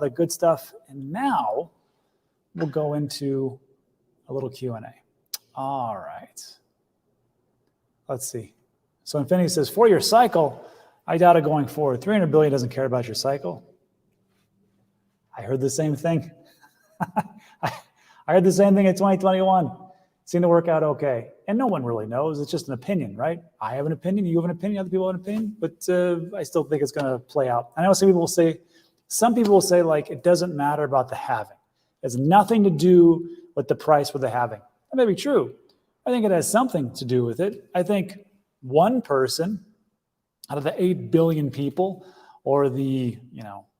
the good stuff. And now we'll go into a little Q&A. All right. Let's see. So Infinity says, for your cycle, I doubt it going forward. 300 billion doesn't care about your cycle. I heard the same thing. I heard the same thing in 2021. Seemed to work out okay. And no one really knows. It's just an opinion, right? I have an opinion. You have an opinion. Other people have an opinion. But I still think it's going to play out. I know some people will say, like, it doesn't matter about the halving. It has nothing to do with the price for the halving. That may be true. I think it has something to do with it. I think one person out of the 8 billion people, or the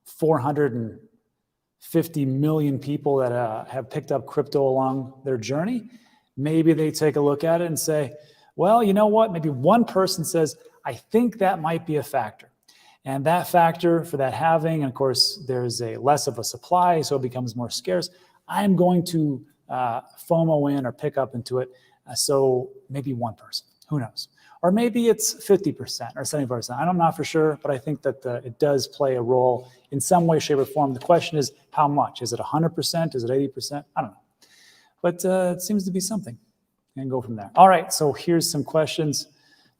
450 million people that have picked up crypto along their journey, maybe they take a look at it and say, well, you know what? Maybe one person says, I think that might be a factor. And that factor for that halving, and of course, there's a less of a supply, so it becomes more scarce. I'm going to FOMO in or pick up into it. So maybe one person, who knows? Or maybe it's 50% or 70%. I'm not for sure, but I think that it does play a role in some way, shape, or form. The question is how much? Is it 100%? Is it 80%? I don't know. But it seems to be something, and go from there. All right, so here's some questions.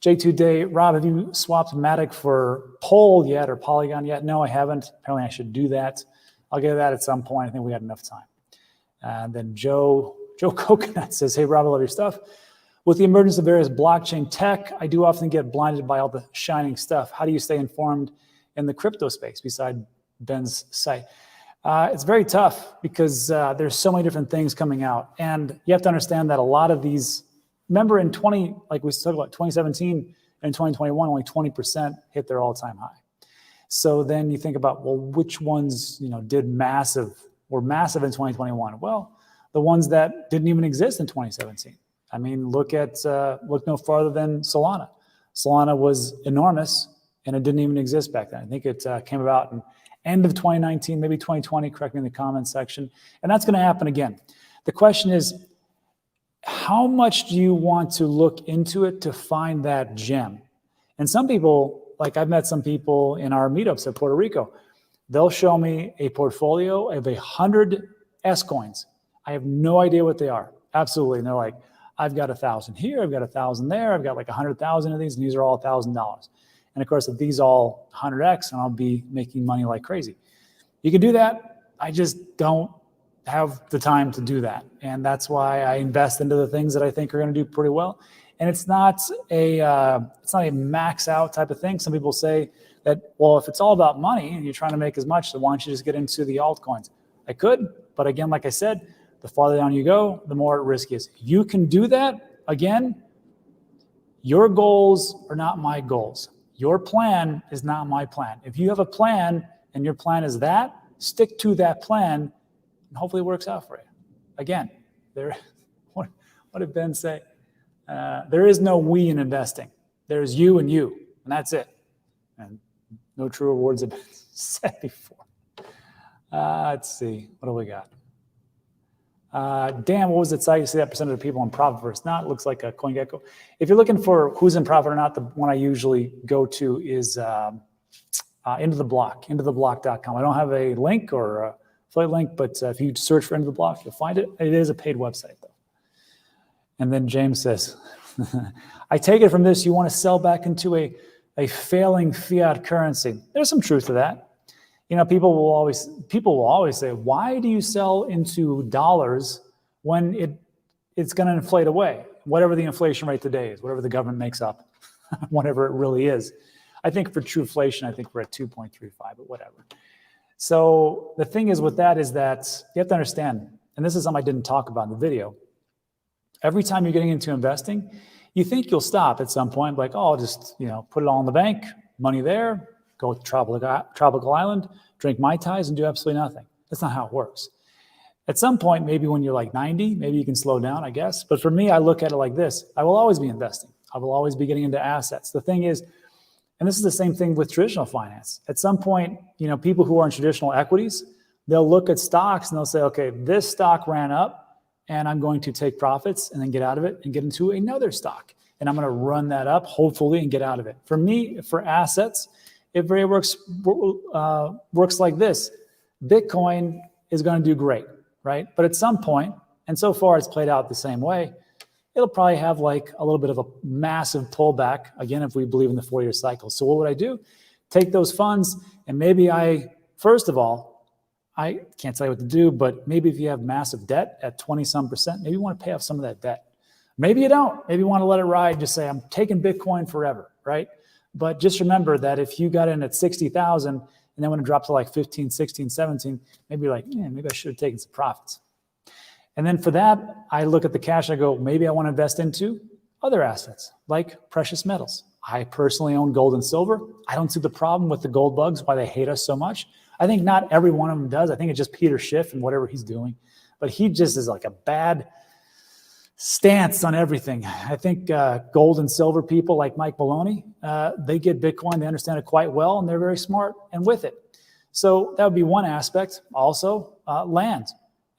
J2 Day, Rob, have you swapped Matic for Pole yet or Polygon yet? No, I haven't. Apparently I should do that. I'll get to that at some point. I think we got enough time. And then Joe Coconut says, hey, Rob, I love your stuff. With the emergence of various blockchain tech, I do often get blinded by all the shining stuff. How do you stay informed in the crypto space beside Ben's site? It's very tough because there's so many different things coming out. And you have to understand that a lot of these, remember in like we talked about 2017 and 2021, only 20% hit their all-time high. So then you think about, well, which ones, were massive in 2021? Well, the ones that didn't even exist in 2017. I mean, look no farther than Solana. Solana was enormous, and it didn't even exist back then. I think it came about in end of 2019, maybe 2020, correct me in the comments section. And that's going to happen again. The question is, how much do you want to look into it to find that gem? And some people, like I've met some people in our meetups at Puerto Rico, they'll show me a portfolio of 100 S coins. I have no idea what they are. Absolutely. And they're like, I've got 1,000 here, I've got 1,000 there, I've got like 100,000 of these, and these are all $1,000. And of course, if these all 100x, and I'll be making money like crazy. You can do that. I just don't have the time to do that. And that's why I invest into the things that I think are going to do pretty well. And it's not a max out type of thing. Some people say that, well, if it's all about money and you're trying to make as much, then why don't you just get into the altcoins? I could, but again, like I said, the farther down you go, the more at risk is. You can do that. Again, your goals are not my goals. Your plan is not my plan. If you have a plan and your plan is that, stick to that plan and hopefully it works out for you. Again, what did Ben say? There is no we in investing. There's you and you, and that's it. And no true rewards have been said before. Let's see, what do we got? Dan, what was it site? You see that percentage of people in profit versus not? It looks like a CoinGecko. If you're looking for who's in profit or not, the one I usually go to is Into the Block, intotheblock.com. I don't have a link or a affiliate link, but if you search for Into the Block, you'll find it. It is a paid website, though. And then James says, I take it from this, you want to sell back into a failing fiat currency. There's some truth to that. People will always say, why do you sell into dollars when it's going to inflate away? Whatever the inflation rate today is, whatever the government makes up, whatever it really is. I think for true inflation, I think we're at 2.35, but whatever. So the thing is with that is that you have to understand, and this is something I didn't talk about in the video. Every time you're getting into investing, you think you'll stop at some point, like, oh, I'll just put it all in the bank, money there, go to tropical island, drink Mai Tais, and do absolutely nothing. That's not how it works. At some point, maybe when you're like 90, maybe you can slow down, I guess. But for me, I look at it like this. I will always be investing. I will always be getting into assets. The thing is, and this is the same thing with traditional finance. At some point, people who are in traditional equities, they'll look at stocks and they'll say, okay, this stock ran up and I'm going to take profits and then get out of it and get into another stock. And I'm going to run that up, hopefully, and get out of it. For me, for assets, it very works like this. Bitcoin is going to do great, right? But at some point, and so far it's played out the same way, it'll probably have like a little bit of a massive pullback, again, if we believe in the 4-year cycle. So what would I do? Take those funds, and maybe first of all, I can't tell you what to do, but maybe if you have massive debt at 20-some%, maybe you want to pay off some of that debt. Maybe you don't. Maybe you want to let it ride. Just say, I'm taking Bitcoin forever, right? But just remember that if you got in at 60,000 and then when it drops to like 15, 16, 17, maybe you're like, yeah, maybe I should have taken some profits. And then for that, I look at the cash and I go, maybe I want to invest into other assets like precious metals. I personally own gold and silver. I don't see the problem with the gold bugs, why they hate us so much. I think not every one of them does. I think it's just Peter Schiff and whatever he's doing. But he just is like a bad stance on everything. I think gold and silver people like Mike Maloney, they get Bitcoin, they understand it quite well, and they're very smart and with it. So that would be one aspect. Also, land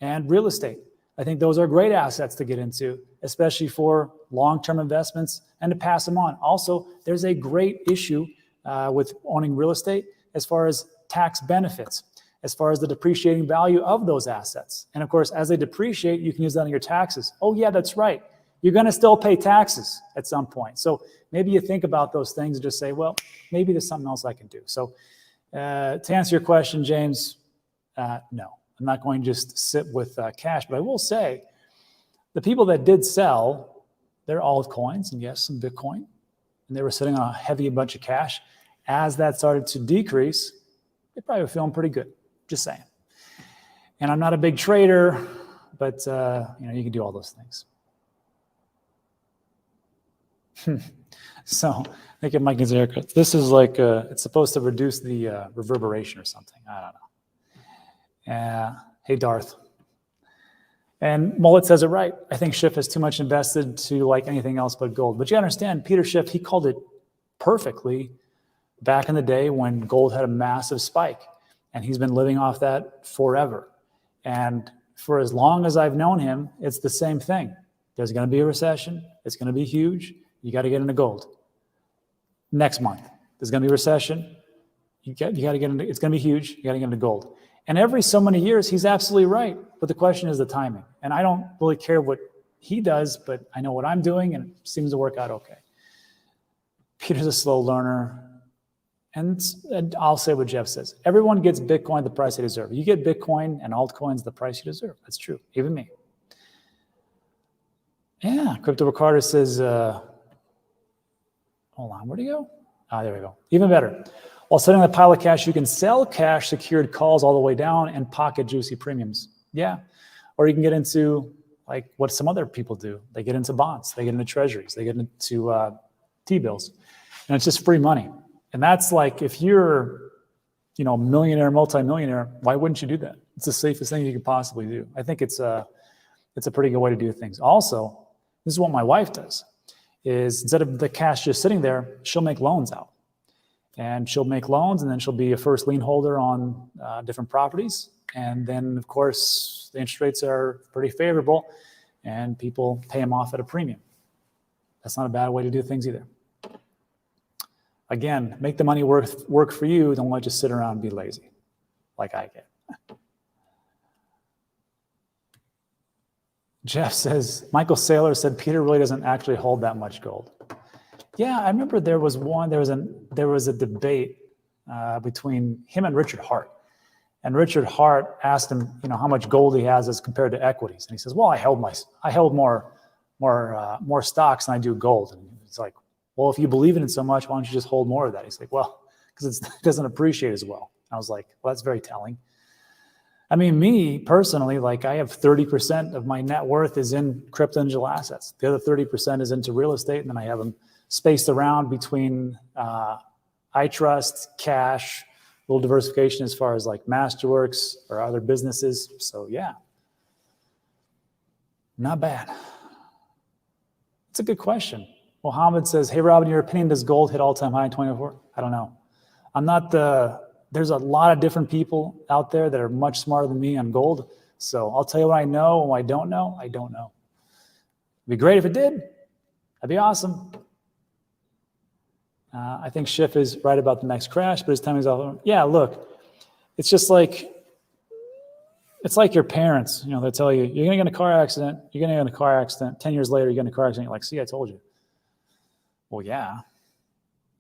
and real estate. I think those are great assets to get into, especially for long-term investments and to pass them on. Also, there's a great issue with owning real estate as far as tax benefits, as far as the depreciating value of those assets. And of course, as they depreciate, you can use that on your taxes. Oh yeah, that's right. You're going to still pay taxes at some point. So maybe you think about those things and just say, well, maybe there's something else I can do. So to answer your question, James, no. I'm not going to just sit with cash, but I will say the people that did sell their altcoins and yes, some Bitcoin, and they were sitting on a heavy bunch of cash, as that started to decrease, they probably were feeling pretty good, just saying. And I'm not a big trader, but you can do all those things. So I think it might get haircut. This is like, it's supposed to reduce the reverberation or something. I don't know. Hey, Darth. And Mullet says it right. I think Schiff has too much invested to like anything else but gold. But you understand, Peter Schiff, he called it perfectly back in the day when gold had a massive spike. And he's been living off that forever. And for as long as I've known him, it's the same thing. There's going to be a recession. It's going to be huge. You got to get into gold. Next month, there's going to be a recession. You got to get into, it's going to be huge. You got to get into gold. And every so many years, he's absolutely right. But the question is the timing. And I don't really care what he does, but I know what I'm doing, and it seems to work out okay. Peter's a slow learner. And I'll say what Jeff says. Everyone gets Bitcoin at the price they deserve. You get Bitcoin and altcoins the price you deserve. That's true. Even me. Yeah, Crypto Ricardo says, hold on, where'd he go? There we go. Even better. While sitting on a pile of cash, you can sell cash secured calls all the way down and pocket juicy premiums. Yeah. Or you can get into like what some other people do. They get into bonds. They get into treasuries. They get into T-bills. And it's just free money. And that's like, if you're, millionaire, multimillionaire, why wouldn't you do that? It's the safest thing you could possibly do. I think it's a pretty good way to do things. Also, this is what my wife does, is instead of the cash just sitting there, she'll make loans out. And she'll make loans, and then she'll be a first lien holder on different properties. And then, of course, the interest rates are pretty favorable, and people pay them off at a premium. That's not a bad way to do things either. Again, make the money work for you. Don't let it just sit around and be lazy, like I get. Jeff says, Michael Saylor said Peter really doesn't actually hold that much gold. Yeah, I remember there was a debate between him and Richard Hart. And Richard Hart asked him, how much gold he has as compared to equities. And he says, well, I held more stocks than I do gold. And it's like, well, if you believe in it so much, why don't you just hold more of that? He's like, well, because it doesn't appreciate as well. I was like, well, that's very telling. I mean, me personally, like I have 30% of my net worth is in crypto digital assets. The other 30% is into real estate, and then I have them spaced around between iTRUST, cash, a little diversification as far as like Masterworks or other businesses. So yeah, not bad. It's a good question. Mohammed says, hey, Rob, in your opinion, does gold hit all-time high in 2024? I don't know. There's a lot of different people out there that are much smarter than me on gold. So I'll tell you what I know and what I don't know. I don't know. It'd be great if it did. That'd be awesome. I think Schiff is right about the next crash, but his timing is off. Yeah, look, it's just like It's like your parents, they tell you, you're going to get in a car accident, you're going to get in a car accident. 10 years later, you get in a car accident. You're like, see, I told you. Well, yeah,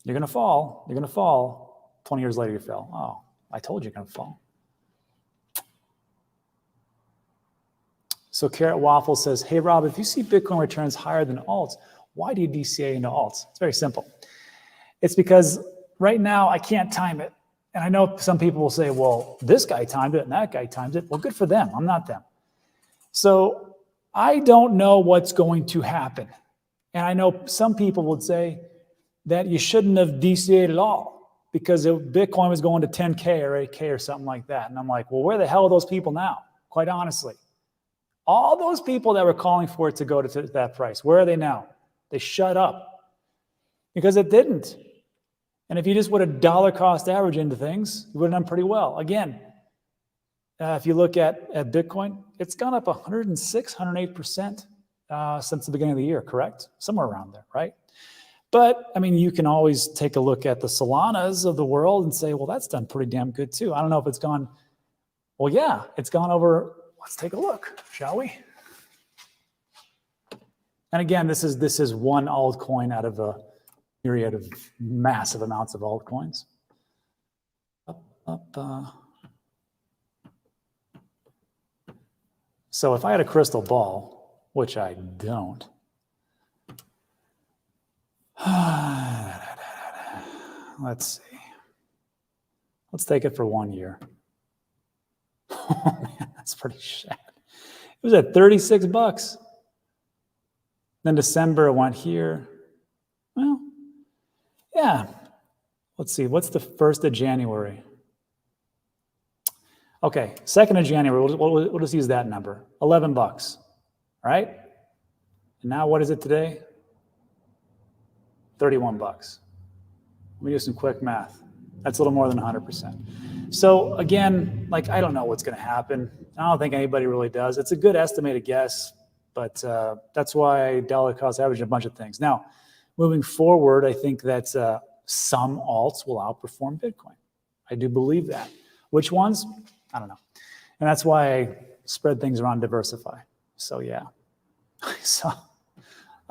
you're going to fall. You're going to fall. 20 years later, you fell. Oh, I told you you're going to fall. So Carrot Waffle says, hey, Rob, if you see Bitcoin returns higher than alts, why do you DCA into alts? It's very simple. It's because right now I can't time it. And I know some people will say, well, this guy timed it and that guy timed it. Well, good for them. I'm not them. So I don't know what's going to happen. And I know some people would say that you shouldn't have DCA'd at all because Bitcoin was going to 10K or 8K or something like that. And I'm like, well, where the hell are those people now? Quite honestly. All those people that were calling for it to go to that price, where are they now? They shut up because it didn't. And if you just would have dollar cost average into things, you would have done pretty well. Again, if you look at Bitcoin, it's gone up 106, 108% since the beginning of the year, correct? Somewhere around there, right? But, I mean, you can always take a look at the Solanas of the world and say, well, that's done pretty damn good too. I don't know if it's gone, well, yeah, it's gone over. Let's take a look, shall we? And again, this is one altcoin out of a myriad of massive amounts of altcoins. So if I had a crystal ball, which I don't, let's see. Let's take it for 1 year. Oh man, that's pretty sad. It was at 36 bucks. Then December it went here. Well, yeah. Let's see, what's the 1st of January? Okay, 2nd of January, we'll just use that number. 11 bucks, right? And now what is it today? 31 bucks. Let me do some quick math. That's a little more than 100%. So again, like, I don't know what's going to happen. I don't think anybody really does. It's a good estimated guess, but that's why I dollar cost average a bunch of things. Now, moving forward, I think that some alts will outperform Bitcoin. I do believe that. Which ones? I don't know. And that's why I spread things around, diversify. So yeah, I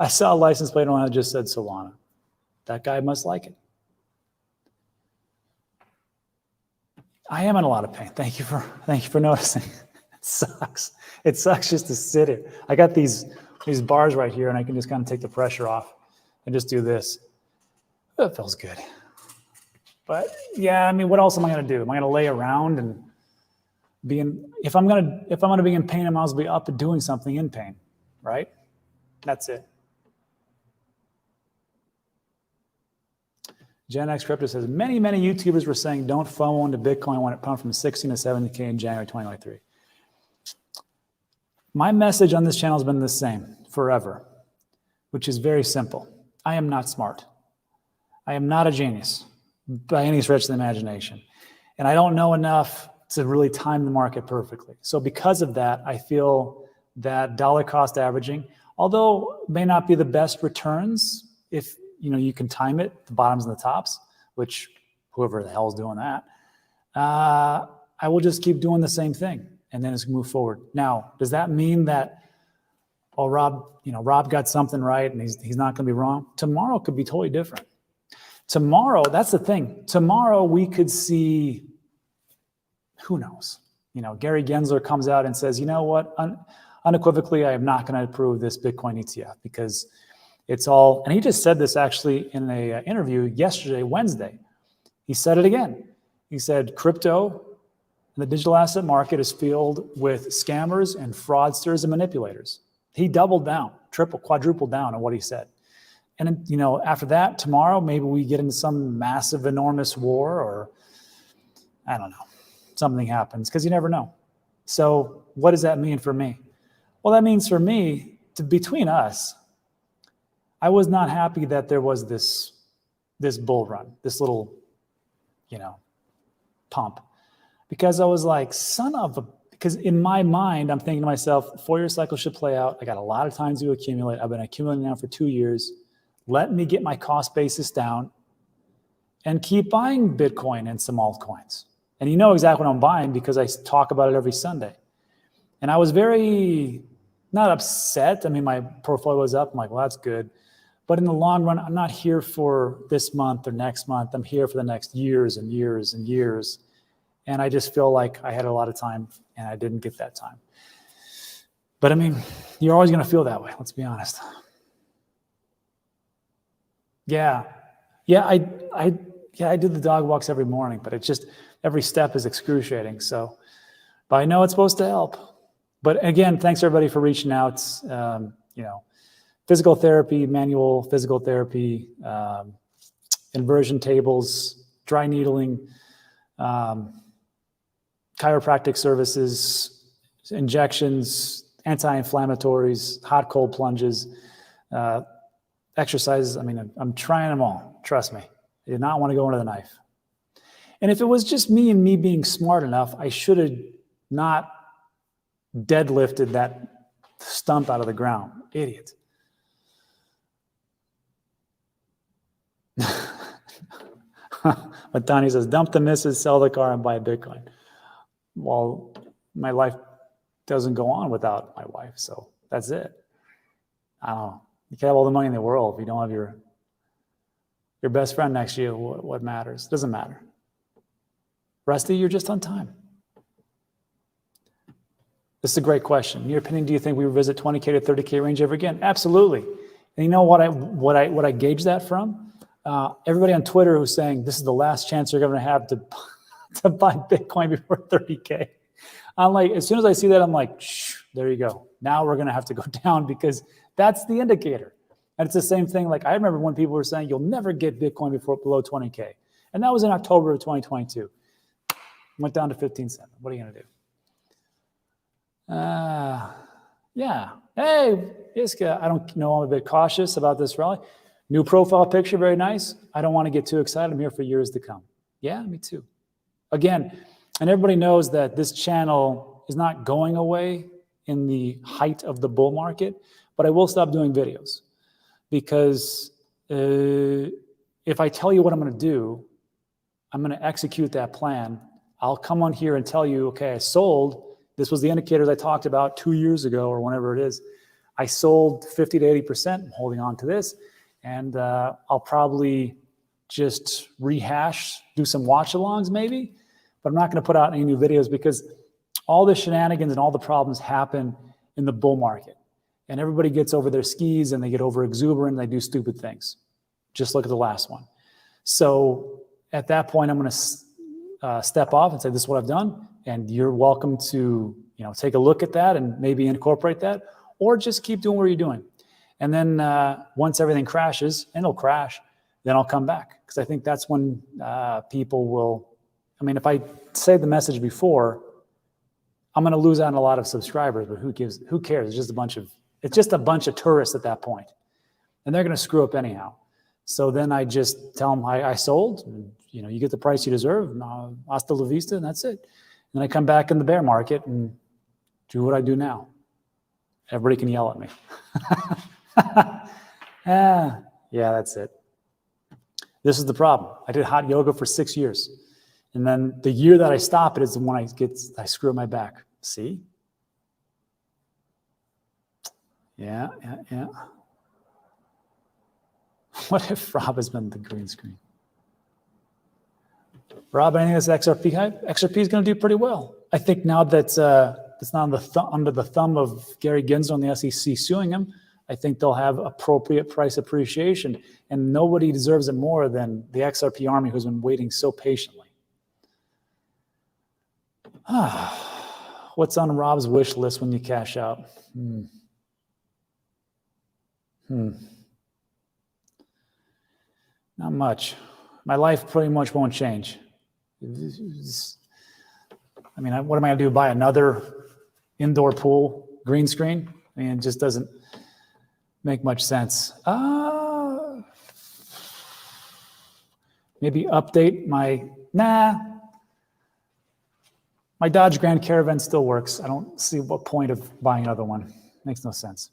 saw a license plate on it that just said Solana. That guy must like it. I am in a lot of pain. Thank you for noticing. It sucks. It sucks just to sit here. I got these bars right here, and I can just kind of take the pressure off and just do this. That feels good. But yeah, I mean, what else am I going to do? Am I going to lay around and be in? If I'm going to be in pain, I might as well be up and doing something in pain, right? That's it. Gen X Crypto says, many YouTubers were saying don't FOMO into Bitcoin when it pumped from 16 to 70K in January 2023. My message on this channel has been the same forever, which is very simple. I am not smart. I am not a genius by any stretch of the imagination. And I don't know enough to really time the market perfectly. So because of that, I feel that dollar cost averaging, although it may not be the best returns, if you can time it, the bottoms and the tops, which whoever the hell is doing that, I will just keep doing the same thing and then just move forward. Now, does that mean that, oh, Rob got something right and he's not going to be wrong? Tomorrow could be totally different. Tomorrow, that's the thing. Tomorrow we could see, who knows? Gary Gensler comes out and says, you know what? Unequivocally, I am not going to approve this Bitcoin ETF because it's all, and he just said this actually in an interview yesterday, Wednesday. He said it again. He said, crypto, the digital asset market is filled with scammers and fraudsters and manipulators. He doubled down, quadrupled down on what he said. And after that, tomorrow, maybe we get into some massive, enormous war, or I don't know, something happens, because you never know. So what does that mean for me? Well, that means for me, between us, I was not happy that there was this bull run, this little, pump, because I was like, because in my mind, I'm thinking to myself, 4-year cycle should play out. I got a lot of time to accumulate. I've been accumulating now for 2 years. Let me get my cost basis down and keep buying Bitcoin and some altcoins. And you know exactly what I'm buying because I talk about it every Sunday. And I was very, not upset. I mean, my portfolio was up. I'm like, well, that's good. But in the long run, I'm not here for this month or next month. I'm here for the next years and years and years. And I just feel like I had a lot of time and I didn't get that time. But I mean, you're always going to feel that way. Let's be honest. Yeah. I do the dog walks every morning, but it's just every step is excruciating. So, but I know it's supposed to help. But again, thanks everybody for reaching out. You know, physical therapy, manual physical therapy, inversion tables, dry needling, chiropractic services, injections, anti-inflammatories, hot cold plunges, exercises. I mean, I'm trying them all. Trust me. I did not want to go into the knife. And if it was just me and me being smart enough, I should have not deadlifted that stump out of the ground. Idiot. But Donnie says, dump the misses, sell the car, and buy a Bitcoin. Well, my life doesn't go on without my wife, so that's it. I don't know. You can have all the money in the world if you don't have your best friend next to you. What matters? It doesn't matter. Rusty, you're just on time. This is a great question. In your opinion, do you think we revisit 20K to 30K range ever again? Absolutely. And you know what I gauge that from? Everybody on Twitter who's saying this is the last chance you're going to have to buy Bitcoin before 30K. I'm like, as soon as I see that, I'm like, shh, there you go. Now we're going to have to go down because that's the indicator. And it's the same thing. Like I remember when people were saying you'll never get Bitcoin below 20K. And that was in October of 2022. Went down to 15.7. What are you going to do? Yeah. Hey, Iska, I don't know. I'm a bit cautious about this rally. New profile picture, very nice. I don't want to get too excited. I'm here for years to come. Yeah, me too. Again, and everybody knows that this channel is not going away in the height of the bull market, but I will stop doing videos because if I tell you what I'm going to do, I'm going to execute that plan. I'll come on here and tell you, okay, I sold. This was the indicators I talked about 2 years ago or whenever it is. I sold 50 to 80%. I'm holding on to this. And I'll probably just rehash, do some watch-alongs maybe, but I'm not going to put out any new videos because all the shenanigans and all the problems happen in the bull market. And everybody gets over their skis and they get over exuberant and they do stupid things. Just look at the last one. So at that point, I'm going to step off and say, this is what I've done. And you're welcome to, take a look at that and maybe incorporate that, or just keep doing what you're doing. And then once everything crashes, and it'll crash, then I'll come back. Because I think that's when people will, if I say the message before, I'm going to lose out on a lot of subscribers, but who cares? It's just a bunch of tourists at that point. And they're going to screw up anyhow. So then I just tell them I sold, and, you get the price you deserve, hasta la vista, and that's it. And then I come back in the bear market and do what I do now. Everybody can yell at me. Yeah, that's it. This is the problem. I did hot yoga for 6 years. And then the year that I stop it is the one I screw my back. See? Yeah. What if Rob has been the green screen? Rob, anything that's XRP hype? XRP is going to do pretty well. I think now that it's not under the thumb of Gary Gensler and the SEC suing him, I think they'll have appropriate price appreciation. And nobody deserves it more than the XRP army who's been waiting so patiently. What's on Rob's wish list when you cash out? Not much. My life pretty much won't change. What am I going to do? Buy another indoor pool green screen? It just doesn't make much sense. Maybe update my Dodge Grand Caravan still works. I don't see what point of buying another one. Makes no sense.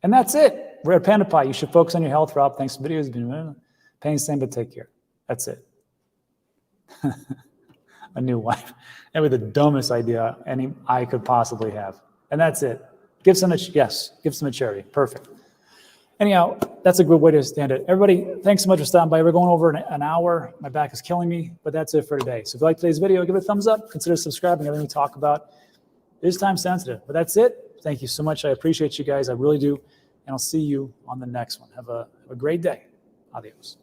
And that's it. We're at Panda Pie. You should focus on your health, Rob. Thanks for the videos. Pain same, but take care. That's it. A new wife. That was the dumbest idea I could possibly have. And that's it. Give some, yes, give some a charity. Perfect. Anyhow, that's a good way to stand it. Everybody, thanks so much for stopping by. We're going over an hour. My back is killing me, but that's it for today. So if you like today's video, give it a thumbs up. Consider subscribing. Everything we talk about is time sensitive. But that's it. Thank you so much. I appreciate you guys. I really do. And I'll see you on the next one. Have a great day. Adios.